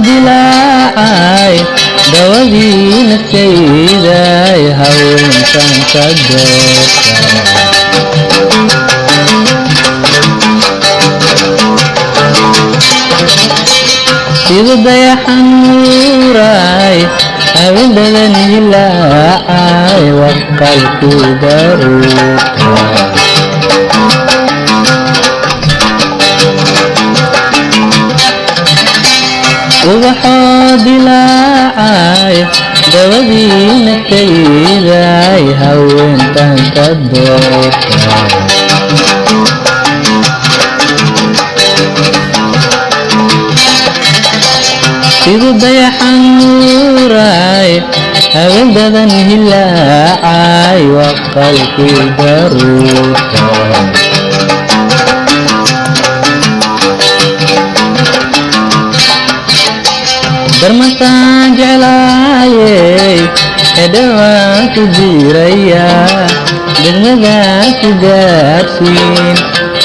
dilaacay dawadiina kayday haweenkan ka doorta sida dayaxan nuuray haweendadan hilaacay waqalku daruurta ubaxoo dilaacay dawadiina kayday haweentan ka doorta sida dayaxan nuuray haweendadan hilaacay waqalku daruurta darmantaan jeclaayey edhawaan ku diiraya degmadaan ku gaarsiin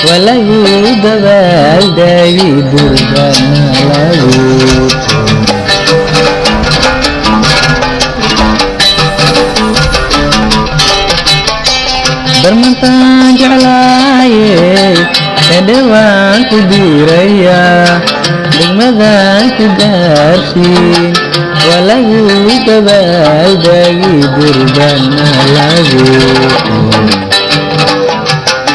waa lagu dabaaldegi durbana lagu darmantaan jeclaayey edhawaan ku diiraya degmadaan ku gaarsiin waa lagu dabaaldegi durbana lagu